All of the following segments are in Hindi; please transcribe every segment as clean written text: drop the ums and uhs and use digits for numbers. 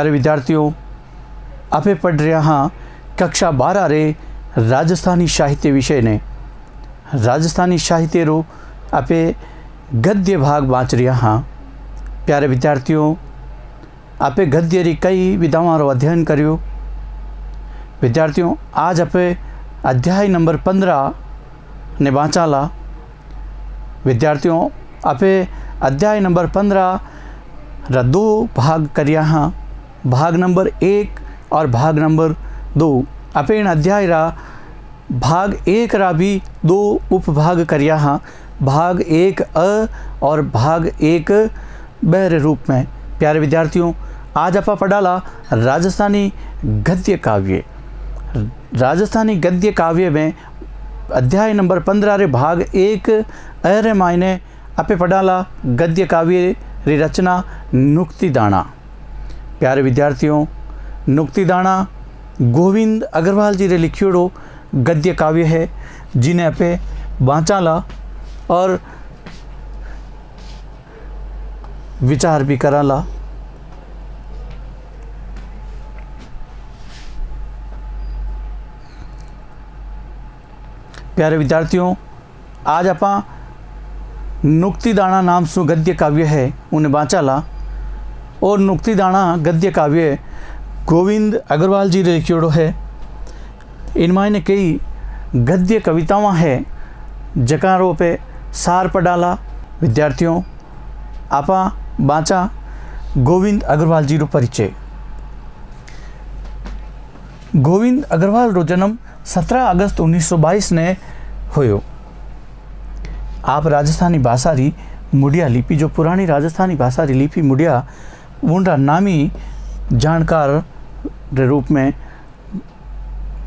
प्यारे विद्यार्थियों, आपे पढ़ रहा हाँ कक्षा 12 रे राजस्थानी साहित्य विषय ने। राजस्थानी साहित्य रो आपे गद्य भाग बाँच रहा हाँ। प्यारे विद्यार्थियों, आपे गद्य री कई विधाओं रो अध्ययन करियो। विद्यार्थियों, आज आपे अध्याय नंबर 15 ने बाँचाला। विद्यार्थियों, आपे अध्याय नंबर 15 रा 2 भाग करिया हाँ। भाग नंबर 1 और भाग नंबर 2। आपे इन अध्याय रा भाग 1 रा भी 2 उपभाग करिया हाँ। भाग 1 अ और भाग 1 ब रे रूप में। प्यारे विद्यार्थियों, आज आपा पढ़ाला राजस्थानी गद्य काव्य। राजस्थानी गद्य काव्य में अध्याय नंबर 15 रे भाग 1 अ रे मायने आपे पढ़ाला गद्य काव्य री रचना नुक्तिदाणा। प्यारे विद्यार्थियों, नुक्तिदाणा गोविंद अग्रवाल जी रे लिखियोड़ो गद्य काव्य है, जिन्हें आपे बाँचाला और विचार भी कराला। प्यारे विद्यार्थियों, आज आपा नुक्तिदाणा नाम सु गद्य काव्य है उन्हें बाँचाला। और नुक्तिदाणा गद्य काव्य गोविंद अग्रवाल जी रे लिखियोड़ो है। इनमें कई गद्य कवितावां है जकारो पे सार पढ़ाला। विद्यार्थियों, आपा बाँचा गोविंद अग्रवाल जी रो परिचय। गोविंद अग्रवाल रो जन्म 17 अगस्त 1922 ने होयो। आप राजस्थानी भाषा री मुड़िया लिपि, जो पुरानी राजस्थानी भाषा री लिपि मुड़िया, उनका नामी जानकार रे रूप में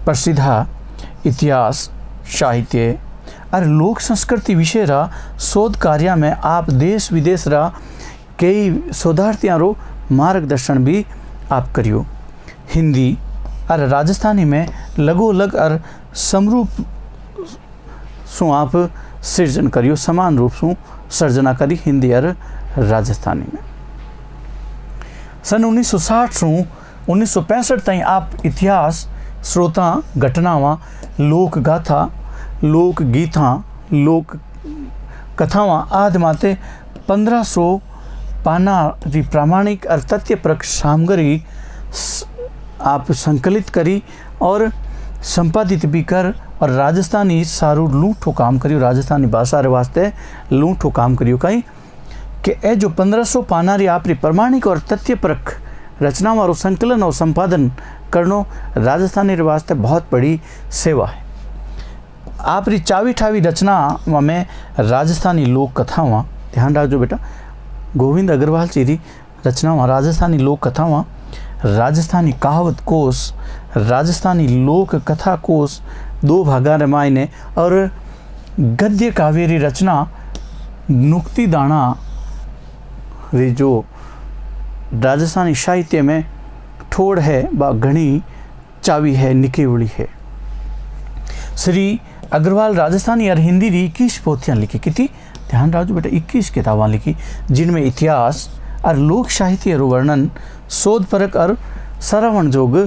प्रसिद्ध इतिहास, साहित्य और लोक संस्कृति विषय रा शोध कार्य में आप देश विदेश रा कई शोधार्थियों रो मार्गदर्शन भी आप करियो। हिंदी और राजस्थानी में लगोलग और समरूप सु आप सृजन करियो, समान रूप से सर्जना करी हिंदी और राजस्थानी में। सन 1960 से 1965 तक आप इतिहास, स्रोता, घटनावां, लोक गाथा, लोक गीता, लोक कथावां आदि माते 1500 पाना री प्रामाणिक और तथ्यपरक सामग्री आप संकलित करी और संपादित भी कर और राजस्थानी सारू लूठो काम करियो। राजस्थानी भाषा रे वास्ते लूठो काम करियो। कहीं कि ए जो 1500 पाना री आपरी प्रमाणिक और तथ्यपरक रचना वारो संकलन और संपादन करनो राजस्थानी रे वास्ते बहुत बड़ी सेवा है। आपरी चावी ठावी रचना में राजस्थानी लोक कथावां, ध्यान रखो बेटा, गोविंद अग्रवाल जी री रचनावां राजस्थानी लोक कथावां, राजस्थानी कहावत कोश, राजस्थानी लोक कथा कोश 2 भागा रे मायने और गद्य काव्य री रचना नुक्तिदाणा री जो राजस्थानी साहित्य में ठोड़ है व घनी चावी है, निकेवड़ी है। श्री अग्रवाल राजस्थानी और हिंदी री 21 पोथियाँ लिखी। कितनी ध्यान रखो बेटा, 21 किताबां लिखी, जिनमें इतिहास और लोक साहित्य रो वर्णन शोधपरक और सरावण जोग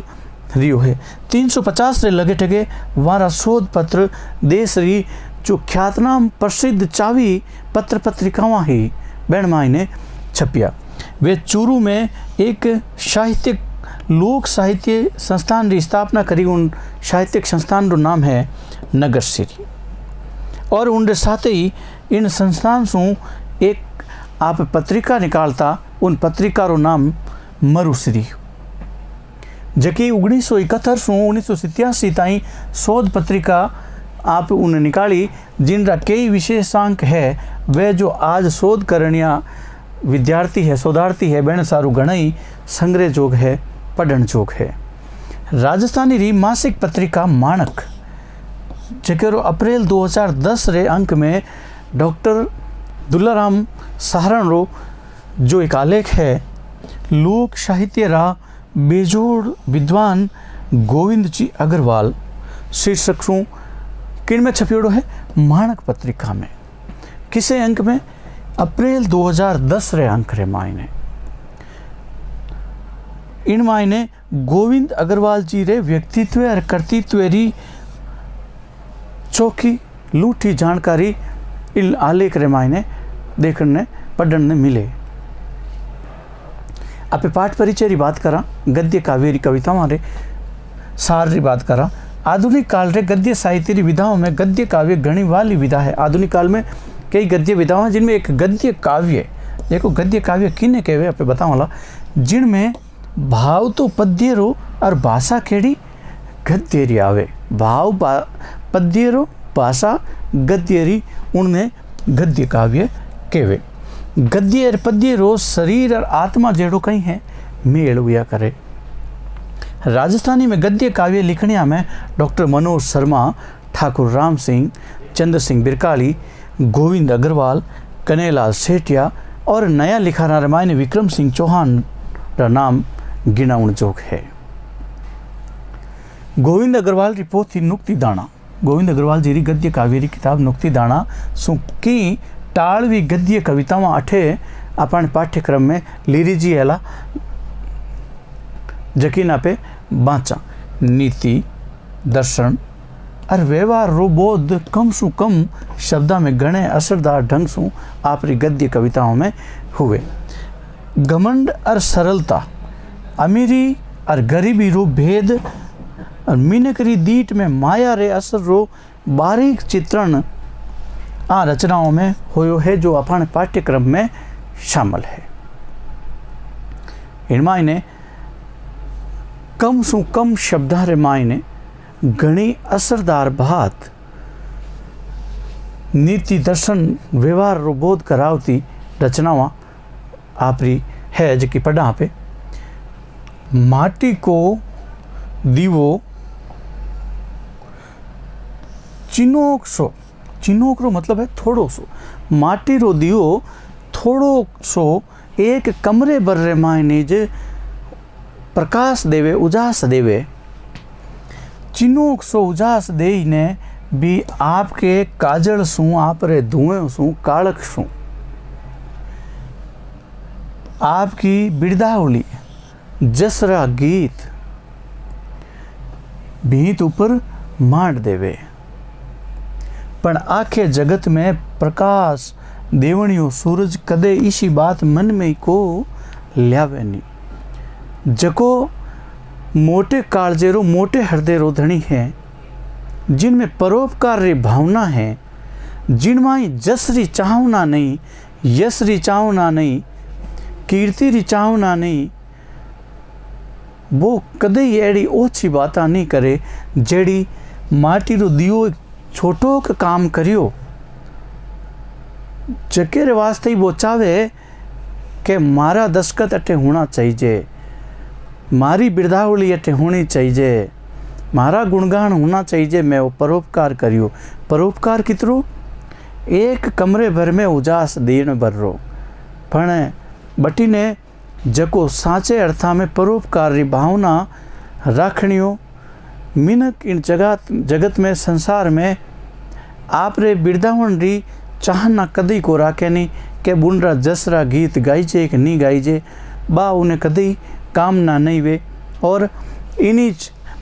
रियो है। 350 रे लगे टके वारा शोध पत्र देश री जो ख्यातनाम प्रसिद्ध चावी पत्र पत्रिकावां ही बैण मायने छपिया। वे चूरू में एक साहित्यिक लोक साहित्य संस्थान की स्थापना करी। उन साहित्यिक संस्थान रो नाम है नगरश्री और उनके साथ ही इन संस्थान से एक आप पत्रिका निकालता। उन पत्रिका रो नाम मरुश्री, जबकि 1971 से 1987 ताई शोध पत्रिका आप उन निकाली, जिनका कई विशेषांक है। वे जो आज शोध करनिया विद्यार्थी है, शोधार्थी है, बेण सारू घणई संग्रह जोग है, पढ़न जोग है। राजस्थानी री मासिक पत्रिका माणक, जकेरो अप्रैल 2010 रे अंक में डॉक्टर दुल्लाराम सहारण रो जो एक आलेख है, लोक साहित्य रा बेजोड़ विद्वान गोविंद जी अग्रवाल शीर्षक सु किन में छपियोड़ो है, माणक पत्रिका में। किसे अंक में? अप्रैल 2010 रे अंक रे मायने। इन मायने गोविंद अग्रवाल जी रे व्यक्तित्व और कर्तृत्व री चौकी लूठी जानकारी इन आलेख रे मायने देखने पढ़ने मिले। आप पाठ परिचय री बात करा, गद्य काव्य री कविताओं रे सार री बात करा। आधुनिक काल रे गद्य साहित्य री विधाओं में गद्य काव्य घनी वाली विधा है। आधुनिक काल में कई गद्य विधाओं हैं जिनमें एक गद्य काव्य, देखो गद्य काव्य किन्ने कहवे आप बताऊँगा, जिनमें भाव तो पद्य रो और भाषा केड़ी गद्य री आवे। भाव पद्य रो भाषा गद्य री, उनमें गद्य काव्य कहवे। गद्य और पद्य रो शरीर और आत्मा जेड़ो कहीं है मेल हुआ करे। राजस्थानी में गद्य काव्य लिखनिया में डॉक्टर मनोज शर्मा, ठाकुर राम सिंह, चंद्र सिंह बिरकाली, गोविंद अग्रवाल, कन्हैयालाल सेठिया और नया लिखाना रामायण विक्रम सिंह चौहान का नाम गिनाउण जोग है। गोविंद अग्रवाल री पोथी नुक्ति दाणा, गोविंद अग्रवाल जी री गद्य काव्य री किताब नुक्ति दाणा सुकी टाळवी गद्य कवितावां अठे अपन पाठ्यक्रम में लीरीजी हैला जकीना पे बाँचा। नीति दर्शन और व्यवहार रो बोध कम सु कम शब्दा में गणे असरदार ढंग सु आपरी गद्य कविताओं में हुए। घमंड और सरलता, अमीरी और गरीबी रो भेद और मिनकरी दीट में माया रे असर रो बारीक चित्रण आ रचनाओं में होयो है जो अपन पाठ्यक्रम में शामिल है। इन मायने कम सु कम शब्दारे मायने घनी असरदार बात नीति दर्शन व्यवहार रो बोध करावती रचनावां आपरी है जकी पढ़ा पे। माटी को दीवो चिनोक सो, चिनोक रो मतलब है थोड़ो सो, माटी रो दियो थोड़ो सो एक कमरे बर्रे मायने जे प्रकाश देवे उजास देवे। चिनोक सो उजास दे ने भी आपके काजल सू आपरे धुएं सू कालक सू आपकी बिरदावली जसरा गीत भीत ऊपर मांड देवे। पण आखे जगत में प्रकाश देवणियों सूरज कदे इसी बात मन में को ल्यावे नहीं। जको मोटे कालजेरो मोटे हृदय रो धनी है, जिनमें परोपकार री भावना है, जिनमें जस री चाहना नहीं, यश री चाहना नहीं, कीर्ति री चाहना नहीं, वो कदे एड़ी ओछी बाता नहीं करे जेड़ी माटी रो दियो छोटो का काम करियो जकेरे वास्ते ही वो चाहे कि मारा दस्खत अटे होना चाहिए, मारी बिरदावली अटे होनी चाहिए, मारा गुणगान होना चाहिए, मैं वो परोपकार करियो। परोपकार कितरो एक कमरे भर में उजास देन भर रो, पण बटी ने जको साचे अर्था में परोपकार री भावना राखणियो मिनक इन जगत में संसार में आप रे बिरदावन री चाहना कदी को राखे नहीं के बुनरा जसरा गीत गाइजे कि नहीं गाइजे, बा उन्हें कदी कामना नहीं वे। और इन्हीं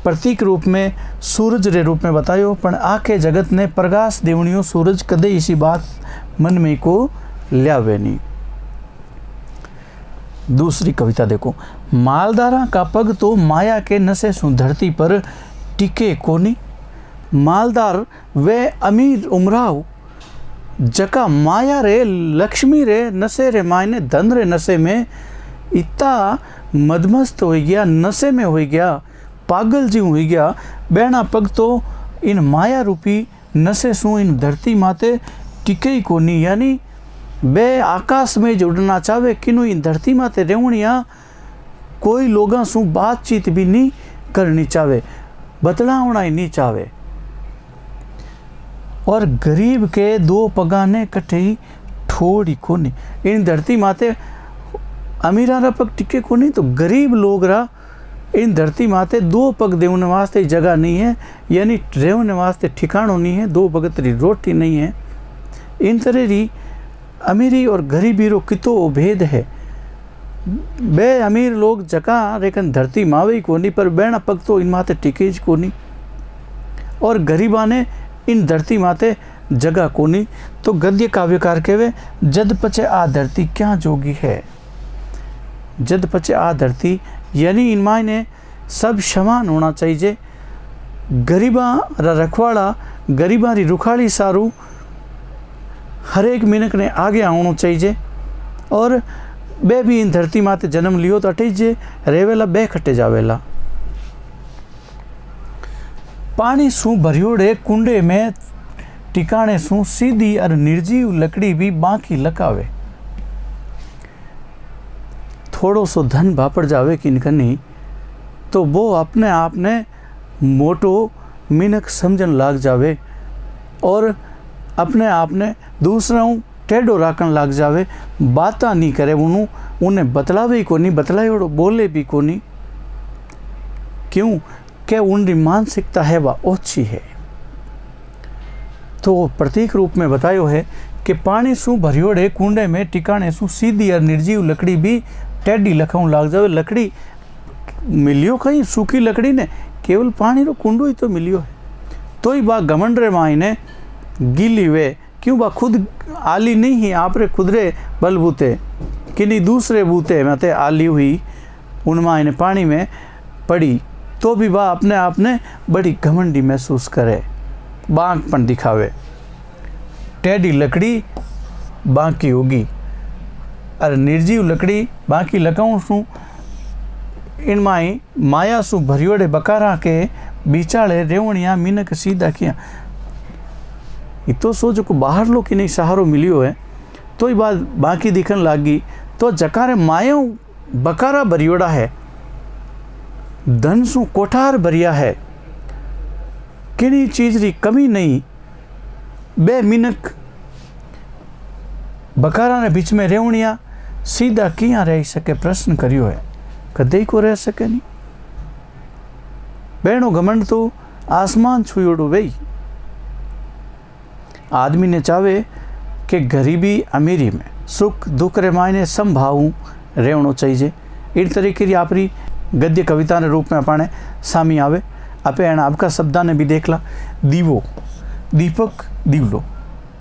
प्रतीक रूप में सूरज रे रूप में बतायो, पण आखे जगत ने प्रकाश देवनियो सूरज कदे इसी बात मन में को ल्यावे नहीं। दूसरी कविता देखो, मालदारा का पग तो माया के नशे सु धरती पर टिके कोनी। मालदार वे अमीर उमराव जका माया रे लक्ष्मी रे नशे रे मायने धन रे नशे में इतना मदमस्त हो गया, नशे में हो गया, पागल जी हो गया, बैना पग तो इन माया रूपी नशे सु इन धरती माते टिके ही कोनी। यानी बे आकाश में जो उड़ना चाहे किनु इन धरती माते रेवणिया कोई लोगों सु बातचीत भी नहीं करनी चाहे, बतलावना ही नहीं चाहे। और गरीब के दो पगाने कटे ठोड़ी कोनी। इन धरती माते अमीरा रा पग टिके कोनी तो गरीब लोग रा इन धरती माते दो पग देवने वास्ते जगह नहीं है, यानी रेवने वास्ते ठिकानों नहीं है, दो भगत री रोटी नहीं है। इन तरह री अमीरी और गरीबी रो कितो भेद है। बे अमीर लोग जका रेकन धरती मावे कोनी पर बेण पग तो इन माते टिके ज कोनी और गरीबा ने इन धरती माते जगह कोनी। तो गद्य काव्यकार कहवे जद पचे आ धरती क्या जोगी है। जद पचे आ धरती यानी इन मायने सब समान होना चाहिए। गरीबा रा रखवाड़ा गरीबा री रुखाड़ी सारू हर एक मिनक ने आगे आना चाहिए और बे भी इन धरती माते जन्म लियो तो अटे जे रेवेला बे खटे जावेला। पानी सू भरियोड़े कुंडे में टिकाणे सू सीधी और निर्जीव लकड़ी भी बाकी लकावे। थोड़ो सो धन बापड़ जावे किन कनी तो वो अपने आप ने मोटो मिनक समझन लाग जावे और अपने आप ने दूसरों टेढ़ो राखन लाग जावे। बाता नहीं करे उन्हें बतलावे ही कोनी, बतलायोड़ो बोले भी कोनी। क्यों कि उनकी मानसिकता है वह ओछी है। तो प्रतीक रूप में बतायो है कि पानी सू भरियोड़े कुंडे में टिकाणे सू सीधी और निर्जीव लकड़ी भी टेढ़ी लखाऊं लाग जावे। लकड़ी मिलियो कहीं सूखी लकड़ी ने केवल पानी रो कुंडो ही तो मिलियो है। तो ही बा घमंड रे मायने गीली वे क्यों बा खुद आली नहीं ही आप रे खुदरे बलबूते किन्हीं दूसरे बूते मते आली हुई उन मायने पानी में पड़ी तो भी बा अपने आप ने बड़ी घमंडी महसूस करे, बांकपन दिखावे। टेढ़ी लकड़ी बांकी होगी और निर्जीव लकड़ी बांकी लकाऊं सू इन माई माया सू भरियोड़े बकारा के बिचाले रेवणिया मिनक सीधा किया। तो सोचो को बाहर लो कि नहीं सहारो मिलियो है तो ही बात बाकी दिखन लागी। तो जकारे माया बकारा भरियोड़ा है, धन सू कोठार भरिया है, किनी चीज री कमी नहीं। बे मिनक बकारा ने बीच में रेवणिया सीधा किया रह सके प्रश्न करियो है, कदे को रह सके नहीं। बेणो घमंड तो आसमान छुयोड़ो वही। आदमी ने चाहे कि गरीबी अमीरी में सुख दुख रे मायने समभाव रेवणो चाहिए। इन तरीके की आपरी गद्य कविता ने रूप में अपने सामी आवे। आपे एना आपका शब्दा ने भी देखला। दीवो दीपक दीवलो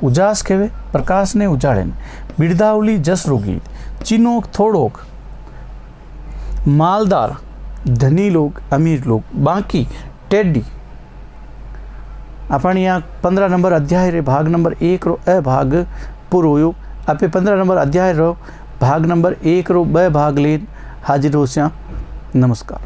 उजास कहवे प्रकाश ने उजाड़े ने बिरदावली जस रोगी चिनोक थोड़ोक मालदार धनी लोग अमीर लोग बाकी टेढ़ी। अपन यहाँ 15 नंबर अध्याय रे भाग नंबर 1 रो अ भाग पूरो होयो। आपे 15 नंबर अध्याय रो भाग नंबर 1 रो ब भाग लेन हाजिर हो। नमस्कार।